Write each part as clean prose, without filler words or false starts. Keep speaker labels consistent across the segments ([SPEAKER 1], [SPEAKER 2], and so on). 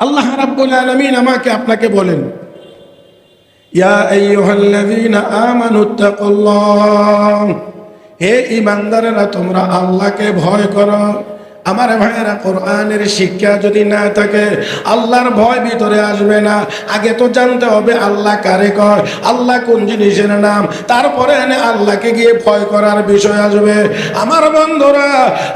[SPEAKER 1] আল্লাহ রাব্বুল আলামিন আমাকে আপনাকে বলেন, ইয়া আইয়ুহাল্লাযীনা আমানুত্তাকুল্লাহ, হে ঈমানদারেরা তোমরা আল্লাহকে ভয় করো। আমার ভাইয়েরা, কোরআনের শিক্ষা যদি না থাকে আল্লাহর ভয় ভিতরে আসবে না। আগে তো জানতে হবে আল্লাহ কারে কয়, আল্লাহ কোন জিনিসের নাম, তারপরে এনে আল্লাহকে গিয়ে ভয় করার বিষয় আসবে। আমার বন্ধুরা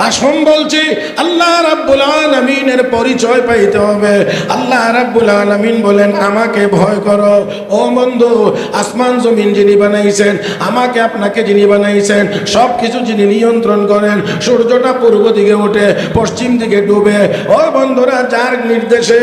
[SPEAKER 1] আসুন বলছি, আল্লাহ রাব্বুল আলামিনের পরিচয় পাইতে হবে। আল্লাহ রাব্বুল আলামিন বলেন আমাকে ভয় করো। ও বন্ধু, আসমান জমিন যিনি বানাইছেন, আমাকে আপনাকে যিনি বানাইছেন, সব কিছু যিনি নিয়ন্ত্রণ করেন, সূর্যটা পূর্ব দিকে ওঠে, পশ্চিম দিকে ডুবে, ও বন্ধুরা যার নির্দেশে,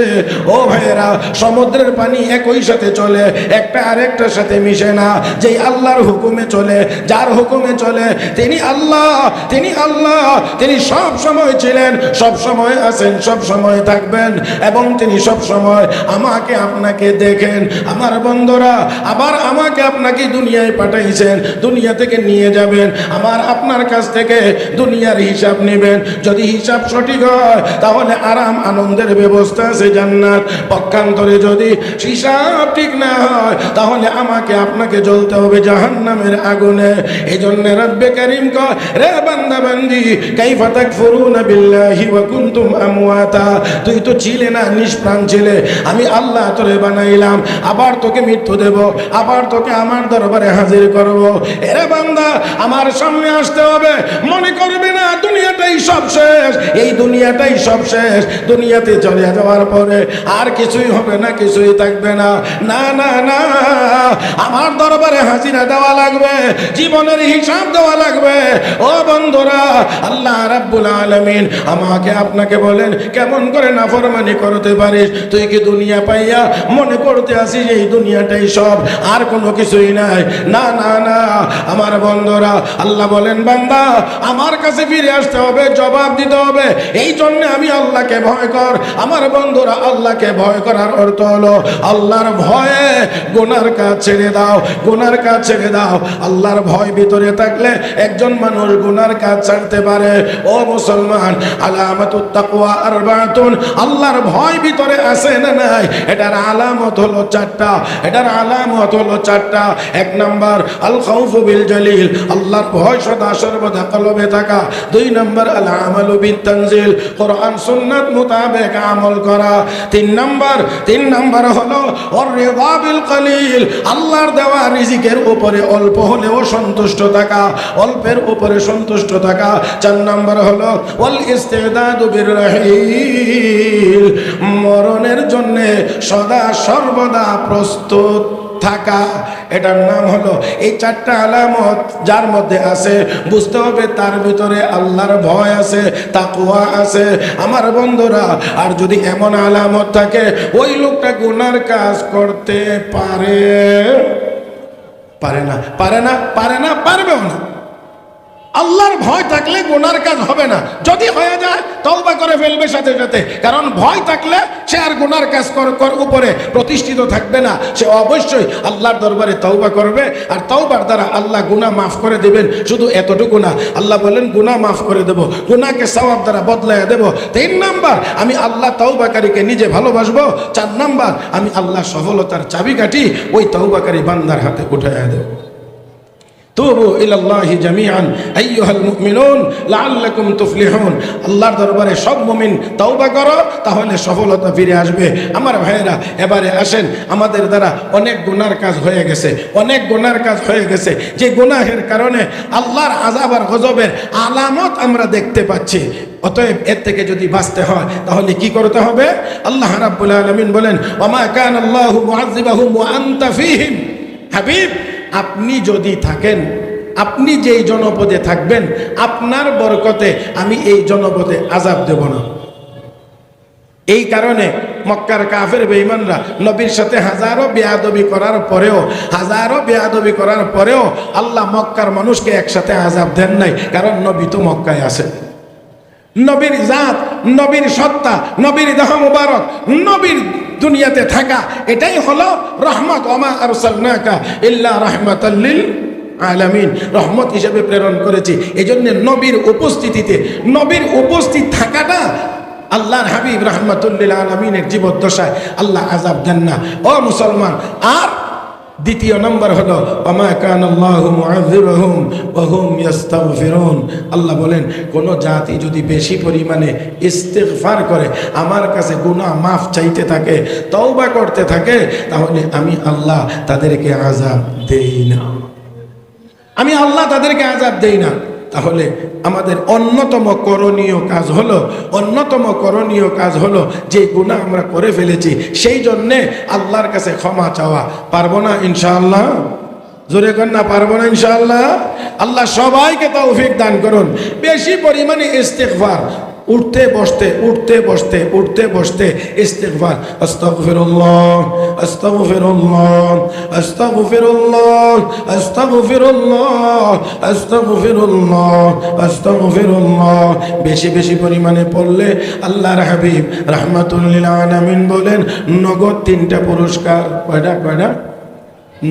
[SPEAKER 1] ও ভাইয়েরা, সমুদ্রের পানি একই সাথে চলে, একটা আরেকটার সাথে মিশে না। যেই আল্লাহর হুকুমে চলে, যার হুকুমে চলে, তিনি আল্লাহ, তিনি আল্লাহ, তিনি সব সময় ছিলেন, সব সময় আছেন, সব সময় থাকবেন, এবং তিনি সব সময় আমাকে আপনাকে দেখেন। আমার বন্ধুরা, আবার আমাকে আপনাকে দুনিয়ায় পাঠাইছেন, দুনিয়া থেকে নিয়ে যাবেন, আমার আপনার কাছ থেকে দুনিয়ার হিসাব নেবেন। যদি হিসাব সঠিক হয় তাহলে আরাম আনন্দের ব্যবস্থা আছে জান্নাত। পক্ষান্তরে যদি হিসাব ঠিক না হয় তাহলে আমাকে আপনাকে জ্বলতে হবে জাহান্নামের আগুনে। এই জন্য রব্বে কারীম কয়, রে বান্দা বান্দি, কাইফা তাকফুরুনা বিল্লাহি ওয়া কুনতুম আমওয়াতা, তুই তো ছিলে না, নিষ্প্রাণ ছিলে, আমি আল্লাহ তোরে বানাইলাম, আবার তোকে মৃত্যু দেব, আবার তোকে আমার দরবারে হাজির করব। এরে বান্দা, আমার সামনে আসতে হবে, মনে করবে না দুনিয়াটাই সব শেষ, এই দুনিয়াটাই সব শেষ, দুনিয়াতে চলে যাওয়ার পরে আর কিছুই হবে না, কিছুই থাকবে না। না না না, আমার দরবারে হাজিরা দেওয়া লাগবে, জীবনের হিসাব দেওয়া লাগবে। ও বন্ধুরা, আল্লাহ রাব্বুল আলামিন আমাকে আপনাকে বলেন, কেমন করে নাফরমানি করতে পারিস? তুই কি দুনিয়া পাইয়া মনে করতে আসিস এই দুনিয়াটাই সব, আর কোনো কিছুই নাই? না না না, আমার বন্ধুরা, আল্লাহ বলেন বান্দা আমার কাছে ফিরে আসতে হবে, জবাব দিতে হবে। এই জন্য আমি আল্লাহকে ভয় কর। আমার বন্ধুরা, আল্লাহকে ভয় করার অর্থ হলো আল্লাহর ভয়ে গুনার কাজ ছেড়ে দাও, গুনার কাজ ছেড়ে দাও। আল্লাহর ভয় ভিতরে থাকলে একজন মানুষ গুনার কাজ ছাড়তে পারে। ও মুসলমান, আলামাতুত তাকওয়া আরবাতুন, আল্লাহর ভয় ভিতরে আছে না নাই? এটার আলামত হলো চারটা, এটার আলামত হলো চারটা। এক নাম্বার আল খাউফু বিল জালিল, আল্লাহর ভয় সদা সর্বদা কলবে থাকা। দুই নাম্বার আল আমালু বিত তানজিল, কোরআন সুন্নাত মোতাবেক আমল করা। তিন নাম্বার হলো ওর রিদা বিল কলিল, আল্লাহর দেওয়া রিজিকের উপরে অল্প হলেও সন্তুষ্ট থাকা, অল্পের উপরে সন্তুষ্ট থাকা। চার নাম্বার হলো ওয়াল ইস্তিদাদু বির রাহিল, মরণের জন্য সদা সর্বদা প্রস্তুত থাকা। এটার নাম হলো, এই চারটা আলামত যার মধ্যে আছে বুঝতে হবে তার ভিতরে আল্লাহর ভয় আছে, তাকওয়া আছে। আমার বন্ধুরা, আর যদি এমন আলামত থাকে ওই লোকটা গুনার কাজ করতে পারে না, পারবেও না। আল্লাহর ভয় থাকলে গুনার কাজ হবে না, যদি হয়ে যায় তওবা করে ফেলবে সাথে সাথে। কারণ ভয় থাকলে সে আর গুনার কাজ উপরে প্রতিষ্ঠিত থাকবে না, সে অবশ্যই আল্লাহর দরবারে তওবা করবে, আর তওবার দ্বারা আল্লাহ গুনাহ মাফ করে দিবেন। শুধু এতটুকু না, আল্লাহ বলেন গুনাহ মাফ করে দেব, গুনাহকে সওয়াব দ্বারা বদলায় দেব। তিন নাম্বার, আমি আল্লাহ তওবাকারীকে নিজে ভালোবাসবো। চার নাম্বার, আমি আল্লাহ সফলতার চাবিকাঠি ওই তওবাকারী বান্দার হাতে উঠাইয়া দেব। তুবু ইলাল্লাহি জামিআন আইয়ুহাল মুমিনুন লাআল্লাকুম তুফলিহুন, আল্লাহর দরবারে সব মুমিন তওবা করো, তাহলে সফলতা ফিরে আসবে। আমার ভাইয়েরা, এবারে আসেন, আমাদের দ্বারা অনেক গুনার কাজ হয়ে গেছে, অনেক গুনার কাজ হয়ে গেছে, যে গুনাহের কারণে আল্লাহর আযাব আর গজবের আলামত আমরা দেখতে পাচ্ছি। অতএব এর থেকে যদি বাঁচতে হয় তাহলে কি করতে হবে? আল্লাহ রাব্বুল আলামিন বলেন, ওয়ামা কানাল্লাহু মুআযযিবাহুম ওয়া আনতা ফীহিম, হাবিব আপনি যদি থাকেন, আপনি যেই জনপদে থাকবেন, আপনার বরকতে আমি এই জনপদে আযাব দেব না। এই কারণে মক্কার কাফের বেঈমানরা নবীর সাথে হাজারো বেয়াদবি করার পরেও আল্লাহ মক্কার মানুষকে একসাথে আযাব দেন নাই, কারণ নবী তো মক্কায় আছে। নবীর জাত, নবীর সত্তা, নবীর দেহ মুবারক, নবীর দুনিয়াতে থাকা, এটাই হলো রহমত। ওমা আরসালনাকা ইল্লা রাহমাতাল লিল আলামিন, রহমত হিসেবে প্রেরণ করেছি। এই জন্য নবীর উপস্থিতিতে, নবীর উপস্থিত থাকাটা আল্লাহর হাবিব রাহমাতুল্লিল আলামিনের জীবদ্দশায় আল্লাহ আযাব দেন না। ও মুসলমান, আর দ্বিতীয় নম্বর হলো ওমা কানাল্লাহু মুআযিবাহুম ওয়া হুম ইস্তাগফিরুন। আল্লাহ বলেন কোন জাতি যদি বেশি পরিমাণে ইস্তিগফার করে, আমার কাছে গুনাহ মাফ চাইতে থাকে, তওবা করতে থাকে, তাহলে আমি আল্লাহ তাদেরকে আযাব দেই না। আমি আল্লাহ তাদেরকে আযাব দেই না। তাহলে আমাদের অন্যতম করণীয় কাজ হলো যে গুনাহ আমরা করে ফেলেছি সেই জন্যে আল্লাহর কাছে ক্ষমা চাওয়া। পারবো না ইনশাআল্লাহ? জোরে কর না, পারবো না ইনশাআল্লাহ? আল্লাহ সবাইকে তৌফিক দান করুন। বেশি পরিমাণে ইস্তিগফার, উঠতে বসতে ইস্তিগফার, আস্তাগফিরুল্লাহ আস্তাগফিরুল্লাহ আস্তাগফিরুল্লাহ আস্তাগফিরুল্লাহ আস্তাগফিরুল্লাহ আস্তাগফিরুল্লাহ বেশি পরিমাণে পড়লে আল্লাহর হাবিব রাহমাতুল্লিল আলামিন বলেন নগদ 3টা পুরস্কার। কয়টা?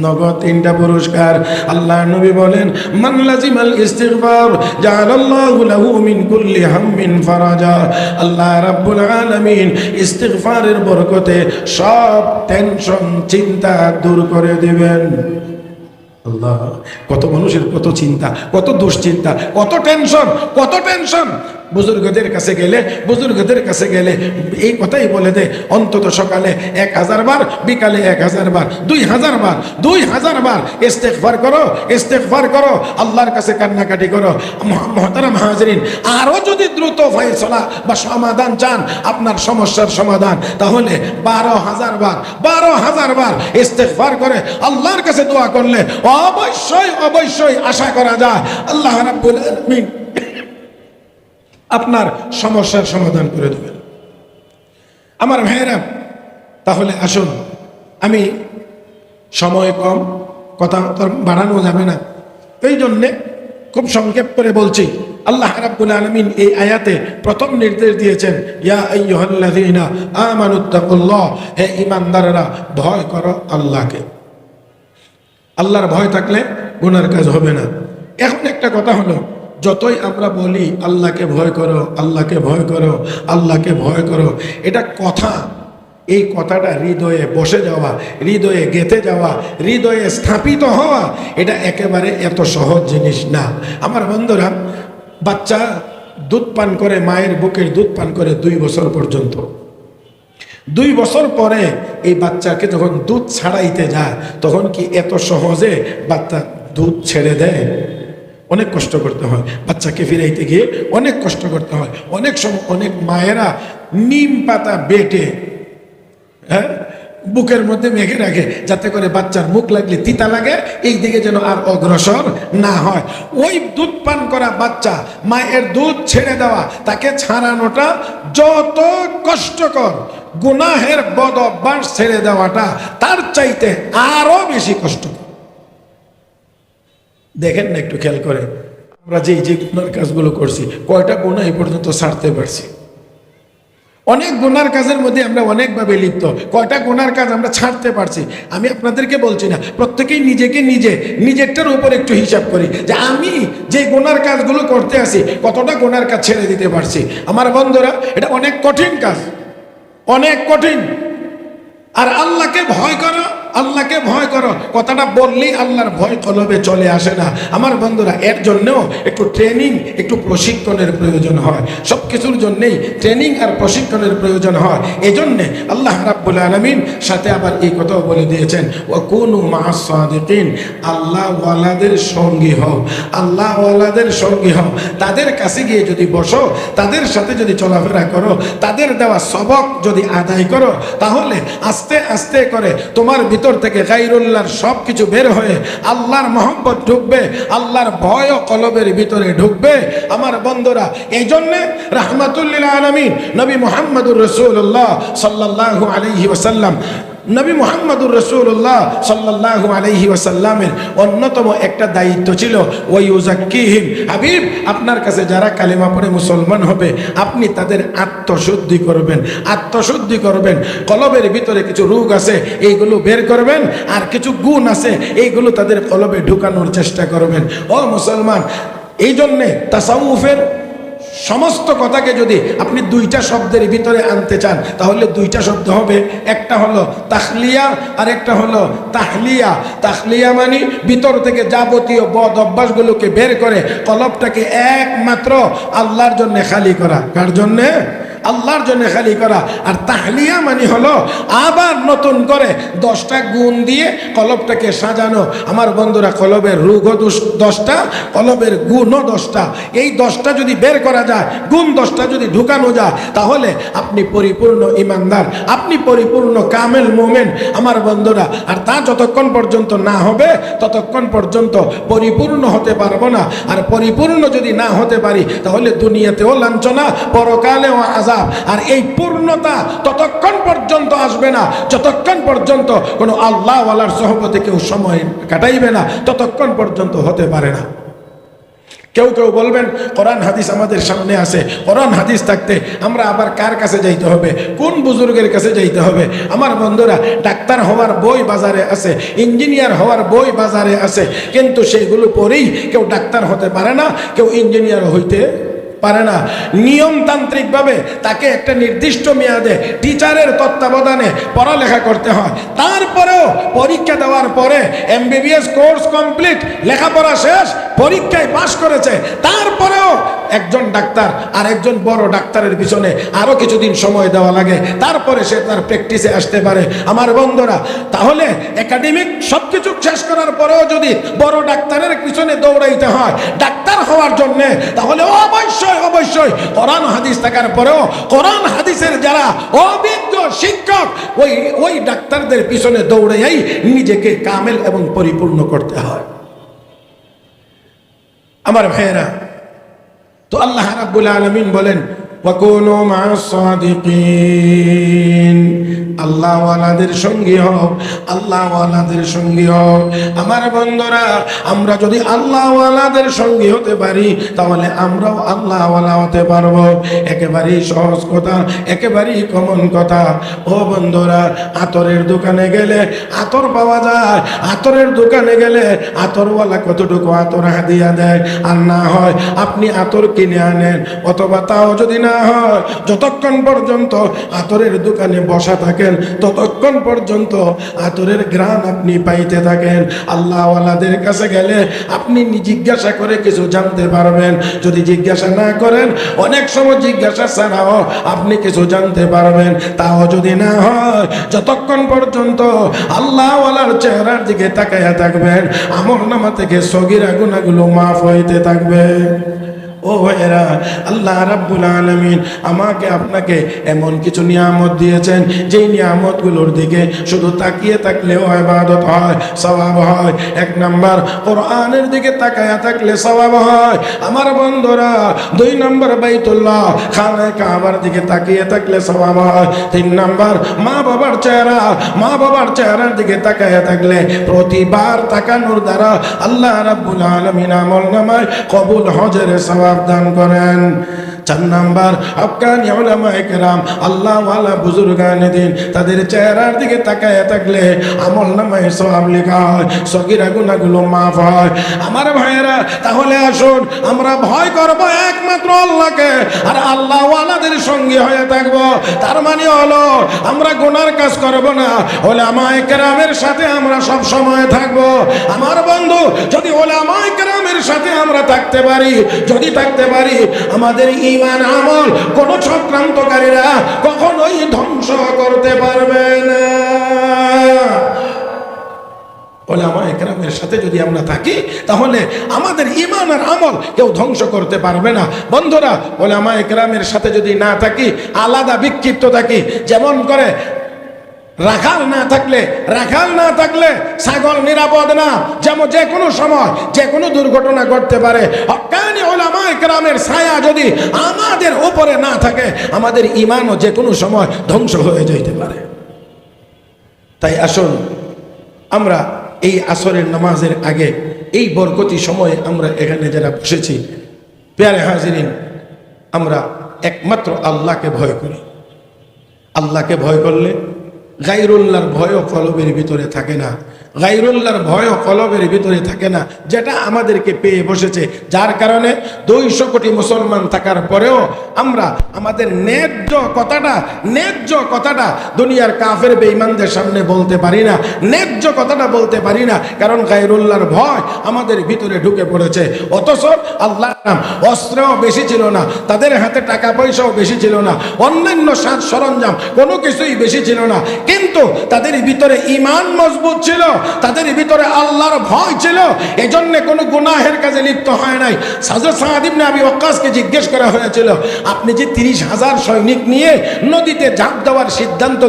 [SPEAKER 1] নগদ 3টা পুরস্কার। আল্লাহ নবী বলেন মান লাজিমাল ইস্তিগফার জাআলাল্লাহু লাহু মিন কুল্লি হাম্মিন ফারাজা। আল্লাহ রাব্বুল আলামিন ইস্তিগফারের বরকতে সব টেনশন চিন্তা দূর করে দিবেন। আল্লাহ, কত মানুষের কত চিন্তা, কত দুশ্চিন্তা, কত টেনশন। বুজুর্গদের কাছে গেলে এই কথাই বলে দে, অন্তত সকালে 1000 বার, বিকালে 1000 বার, 2000 বার ইস্তিগফার করো, আল্লাহর কাছে কান্নাকাটি করো। মুহতারাম হাজিরিন, আরো যদি দ্রুত ফয়সালা বা সমাধান চান, আপনার সমস্যার সমাধান, তাহলে 12000 বার ইস্তিগফার করে আল্লাহর কাছে দোয়া করলে অবশ্যই আশা করা যায় আল্লাহ রাব্বুল আলামিন আপনার সমস্যার সমাধান করে দেবেন। আমার ভাইয়েরা, তাহলে আসুন, আমি সময় কম, কথা তো বাড়ানো যাবে না, এই জন্যে খুব সংক্ষেপ করে বলছি। আল্লাহ রাব্বুল আলামিন এই আয়াতে প্রথম নির্দেশ দিয়েছেন ইয়া আইয়ুহাল্লাযীনা আমানুত্তাকুল্লাহ, হে ঈমানদাররা ভয় করো আল্লাহকে। আল্লাহর ভয় থাকলে গুনার কাজ হবে না। এখন একটা কথা হলো, যতই আমরা বলি আল্লাহকে ভয় করো, আল্লাহকে ভয় করো, আল্লাহকে ভয় করো, এটা কথা, এই কথাটা হৃদয়ে বসে যাওয়া, হৃদয়ে গেঁথে যাওয়া, হৃদয়ে স্থাপিত হওয়া, এটা একেবারে এত সহজ জিনিস না। আমার বন্ধুরা, বাচ্চা দুধ পান করে, মায়ের বুকের দুধ পান করে 2 বছর পর্যন্ত। 2 বছর পরে এই বাচ্চাকে যখন দুধ ছাড়াইতে যায়, তখন কি এত সহজে বাচ্চা দুধ ছেড়ে দেয়? অনেক কষ্ট করতে হয়, বাচ্চাকে ফিরাইতে গিয়ে অনেক কষ্ট করতে হয়। অনেক সময় অনেক মায়েরা নিম পাতা বেটে বুকের মধ্যে মেখে রাখে, যাতে করে বাচ্চার মুখ লাগলে তিতা লাগে, এই দিকে যেন আর অগ্রসর না হয়। ওই দুধ পান করা বাচ্চা, মায়ের দুধ ছেড়ে দেওয়া, তাকে ছাড়ানোটা যত কষ্টকর, গুনাহের বদ অভ্যাস ছেড়ে দেওয়াটা তার চাইতে আরো বেশি কষ্টকর। দেখেন না, একটু খেয়াল করে, আমরা যে গুনার কাজগুলো করছি, কয়টা গুনাহ এই পর্যন্ত ছাড়তে পারছি? অনেক গুনার কাজের মধ্যে আমরা অনেকভাবে লিপ্ত, কয়টা গুনার কাজ আমরা ছাড়তে পারছি? আমি আপনাদেরকে বলছি না, প্রত্যেকেই নিজেরটার উপর একটু হিসাব করি যে আমি যে গুনার কাজগুলো করতে আসি, কতটা গুনার কাজ ছেড়ে দিতে পারছি। আমার বন্ধুরা, এটা অনেক কঠিন কাজ, অনেক কঠিন। আর আল্লাহকে ভয় করো কথাটা বললেই আল্লাহর ভয় কলবে চলে আসে না। আমার বন্ধুরা, এর জন্যও একটু ট্রেনিং, একটু প্রশিক্ষণের প্রয়োজন হয়। সব কিছুর জন্যেই ট্রেনিং আর প্রশিক্ষণের প্রয়োজন হয়। এই জন্যে আল্লাহ রাব্বুল আলামিন সাথে আবার এই কথাও বলে দিয়েছেন, ওয়া কুনু মা'আস সাদিকিন, আল্লাহওয়ালাদের সঙ্গী হও, আল্লাহওয়ালাদের সঙ্গী হও। তাদের কাছে গিয়ে যদি বসো, তাদের সাথে যদি চলাফেরা করো, তাদের দেওয়া সবক যদি আদায় করো, তাহলে আস্তে আস্তে করে তোমার ভিতর থেকে গায়রুল্লাহর সব কিছু বের হয়ে আল্লাহর মহব্বত ঢুকবে, আল্লাহর ভয় কলবের ভিতরে ঢুকবে। আমার বন্ধুরা, এই জন্যে রাহমাতুল্লিল আলামিন নবী মুহাম্মদুর রাসূলুল্লাহ সাল্লাল্লাহু আলাইহি ওয়াসাল্লাম, নবী মুহাম্মদুর রাসূলুল্লাহ সাল্লাল্লাহু আলাইহি ওয়াসাল্লামের অন্যতম একটা দায়িত্ব ছিল ওয়ায়ুযাক্কিহিম। হাবিব, আপনার কাছে যারা কালেমা পড়ে মুসলমান হবে, আপনি তাদের আত্মশুদ্ধি করবেন। কলবের ভিতরে কিছু রোগ আছে, এইগুলো বের করবেন, আর কিছু গুণ আছে, এইগুলো তাদের কলবে ঢুকানোর চেষ্টা করবেন। ও মুসলমান, এই জন্যে তাসাউফের সমস্ত কথাকে যদি আপনি দুইটা শব্দের ভিতরে আনতে চান তাহলে দুইটা শব্দ হবে, একটা হলো তাখলিয়া আর একটা হলো তাহলিয়া। তাখলিয়া মানে ভিতর থেকে যাবতীয় বদ অভ্যাসগুলোকে বের করে কলবটাকে একমাত্র আল্লাহর জন্য খালি করা। কার জন্যে? আল্লাহর জন্য খালি করা। আর তাহলিয়া মানে হলো আবার নতুন করে 10টা গুণ দিয়ে কলবটাকে সাজানো। আমার বন্ধুরা, কলবের রোগও 10টা, কলবের গুণও 10টা। এই 10টা যদি বের করা যায়, গুণ 10টা যদি ঢুকানো যায়, তাহলে আপনি পরিপূর্ণ ইমানদার, আপনি পরিপূর্ণ কামেল মোমেন আমার বন্ধুরা। আর তা যতক্ষণ পর্যন্ত না হবে ততক্ষণ পর্যন্ত পরিপূর্ণ হতে পারবো না। আর পরিপূর্ণ যদি না হতে পারি তাহলে দুনিয়াতেও লাঞ্ছনা, পরকালেও আযাব। আর এই পূর্ণতা ততক্ষণ পর্যন্ত আসবে না যতক্ষণ পর্যন্ত কোনো আল্লাহ ওয়ালার সোহবতে কেউ সময় কাটাইবে না, ততক্ষণ পর্যন্ত হতে পারে না। কেউ কেউ বলবেন কোরআন হাদিস আমাদের সামনে আছে, কোরআন হাদিস থাকতে আমরা আবার কার কাছে যাইতে হবে, কোন বুজুর্গের কাছে যাইতে হবে? আমার বন্ধুরা, ডাক্তার হওয়ার বই বাজারে আছে, ইঞ্জিনিয়ার হওয়ার বই বাজারে আছে, কিন্তু সেইগুলো পড়েই কেউ ডাক্তার হতে পারে না, কেউ ইঞ্জিনিয়ার হইতে পারে না। নিয়মতান্ত্রিকভাবে তাকে একটা নির্দিষ্ট মেয়াদে টিচারের তত্ত্বাবধানে পড়ালেখা করতে হয়। তারপরেও পরীক্ষা দেওয়ার পরে MBBS কোর্স কমপ্লিট, লেখাপড়া শেষ, পরীক্ষায় পাশ করেছে, তারপরেও একজন ডাক্তার আর একজন বড় ডাক্তারের পিছনে আরো কিছুদিন সময় দেওয়া লাগে, তারপরে সে তার প্র্যাকটিসে আসতে পারে। আমার বন্ধুরা, তাহলে একাডেমিক সবকিছু শেষ করার পরেও যদি বড় ডাক্তারের পিছনে দৌড়াইতে হয় ডাক্তার হওয়ার জন্য, তাহলে অবশ্যই অবশ্যই কোরআন হাদিস থাকার পরেও কোরআন হাদিসের যারা অভিজ্ঞ শিক্ষক ওই ডাক্তারদের পিছনে দৌড়াই নিজেকে কামেল এবং পরিপূর্ণ করতে হয়। আমার ভাইয়েরা, তো আল্লাহ রাব্বুল আলামিন বলেন ওয়াকুনু মা'আস সাদিকিন, আল্লাহ ওয়ালাদের সঙ্গী হও, আল্লাহ ওয়ালাদের সঙ্গী হও। আমার বন্ধুরা, আমরা যদি আল্লাহ ওয়ালাদের সঙ্গী হতে পারি তাহলে আমরাও আল্লাহ ওয়ালা হতে পারবো। একেবারেই সহজ কথা, একেবারেই কমন কথা। ও বন্ধুরা, আতরের দোকানে গেলে আতর পাওয়া যায়, আতরের দোকানে গেলে আতরওয়ালা কতটুকু আতর হাদিয়া দেয়। আর না হয় আপনি আতর কিনে আনেন, অথবা তাও যদি না হয়, যতক্ষণ পর্যন্ত আতরের দোকানে বসা থাকেন ততক্ষণ পর্যন্ত আতরের ঘ্রাণ আপনি পাইতে থাকেন। আল্লাহ ওয়ালাদের কাছে গেলে আপনি জিজ্ঞাসা করে কিছু জানতে পারবেন, যদি জিজ্ঞাসা না করেন অনেক সময় জিজ্ঞাসা ছাড়াও আপনি কিছু জানতে পারবেন। তাও যদি না হয়, যতক্ষণ পর্যন্ত আল্লাহ ওয়ালার চেহারার দিকে তাকায়া থাকবেন আমলনামা থেকে সগীরা গুনাহগুলো মাফ হইতে থাকবে। ও ভাইয়েরা, আল্লাহ রাব্বুল আলামিন আমাকে আপনাকে এমন কিছু নিয়ামত দিয়েছেন যেই নিয়ামতগুলোর দিকে শুধু তাকিয়ে থাকলেও ইবাদত হয়, সওয়াব হয়। 1 নাম্বার, কোরআনের দিকে তাকায়া থাকলে সওয়াব হয় আমার বন্ধুরা। 2 নাম্বার, বাইতুল্লাহ খানায়ে কাবার দিকে তাকিয়ে থাকলে সওয়াব হয়। 3 নাম্বার, মা বাবার চেহারা, মা বাবার চেহারার দিকে তাকায়া থাকলে প্রতিবার তাকানোর দ্বারা আল্লাহ রাব্বুল আলামিন আমলনামায় কবুল হজের সওয়াব দান করেন। 4 নাম্বার, হক্কানি উলামায়ে কেরাম, আল্লাহ ওয়ালা বুজুর্গানে দিন, তাদের চেহারার দিকে তাকায় থাকলে আমলনামায় সওয়াব লেখা হয়, সগীরা গুনাহগুলো মাফ হয়। আমার ভাইয়েরা, তাহলে আসুন আমরা ভয় করব একমাত্র আল্লাহকে, আর আল্লাহ ওয়ালাদের সঙ্গী হয়ে থাকব। তার মানে হলো আমরা গুনার কাজ করব না, উলামায়ে কেরামের সাথে আমরা সব সময় থাকব। আমার বন্ধু, যদি উলামায়ে কেরামের সাথে আমরা থাকতে পারি, যদি থাকতে পারি, আমাদের ঈমান আমল কোন চক্রান্তকারীরা কখনোই ধ্বংস করতে পারবে না। উলামায়ে কেরামের সাথে যদি আমরা থাকি তাহলে আমাদের ঈমান আর আমল কেউ ধ্বংস করতে পারবে না। বন্ধুরা, উলামায়ে কেরামের সাথে যদি না থাকি, আলাদা বিক্ষিপ্ত থাকি, যেমন করে রাখাল না থাকলে ছাগল নিরাপদ না, যেমন যে কোনো সময় যে কোনো দুর্ঘটনা ঘটতে পারে। হক্কানি উলামায়ে কেরামের ছায়া যদি আমাদের উপরে না থাকে, আমাদের ঈমানও যে কোনো সময় ধ্বংস হয়ে যেতে পারে। তাই আসুন আমরা এই আসরের নামাজের আগে এই বরকতি সময়ে আমরা এখানে যারা বসেছি, প্যারে হাজিরিন, আমরা একমাত্র আল্লাহকে ভয় করি। আল্লাহকে ভয় করলে গায়রুল্লাহর ভয়ও কলবের ভিতরে থাকে না। গায়রুল্লাহর ভয় কলবের ভিতরে থাকে না, যেটা আমাদেরকে পেয়ে বসেছে। যার কারণে 200 কোটি মুসলমান থাকার পরেও আমরা আমাদের ন্যায্য কথাটা দুনিয়ার কাফের বেঈমানদের সামনে বলতে পারি না, ন্যায্য কথাটা বলতে পারি না, কারণ গায়রুল্লাহর ভয় আমাদের ভিতরে ঢুকে পড়েছে। অথচ আল্লাহর নাম, অস্ত্রও বেশি ছিল না, তাদের হাতে টাকা পয়সাও বেশি ছিল না, অন্যান্য সাজ সরঞ্জাম কোনো কিছুই বেশি ছিল না, কিন্তু তাদের ভিতরে ঈমান মজবুত ছিল, তাদের ভিতরে আল্লাহর ভয় ছিল। এজন্য কোনো গুনাহের কাজে লিপ্ত হয় নাই। হযরত সাদ ইবনে আবি ওয়াক্কাসকে জিজ্ঞেস করা হয়েছিল, আপনি যে 30,000 সৈনিক নিয়ে নদীতে ঝাঁপ দেওয়ার সিদ্ধান্ত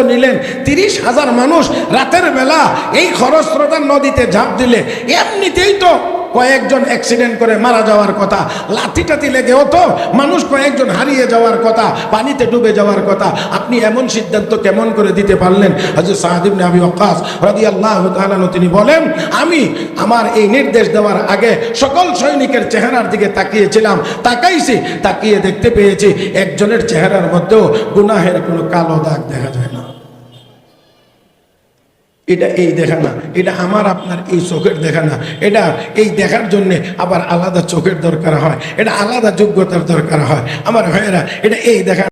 [SPEAKER 1] নিলেন, 30,000 মানুষ রাতের বেলা এই খরস্রোতা নদীতে ঝাঁপ দিলে এমনিতেই তো কয়েকজন অ্যাক্সিডেন্ট করে মারা যাওয়ার কথা, লাথি টাতি লেগেও তো মানুষ কয়েকজন হারিয়ে যাওয়ার কথা, পানিতে ডুবে যাওয়ার কথা, আপনি এমন সিদ্ধান্ত কেমন করে দিতে পারলেন? হযরত সাদ ইবনে আবি ওয়াক্কাস রাদিয়াল্লাহু তাআলা তিনি বলেন, আমি আমার এই নির্দেশ দেওয়ার আগে সকল সৈনিকের চেহারার দিকে তাকিয়ে দেখতে পেয়েছি একজনের চেহারার মধ্যেও গুনাহের কোনো কালো দাগ দেখা যায় না। এটা এই দেখা না, এটা আমার আপনার এই চোখের দেখা না, এটা এই দেখার জন্যে আবার আলাদা চোখের দরকার হয়, এটা আলাদা যোগ্যতার দরকার হয়। আমার ভাইয়েরা, এটা এই দেখা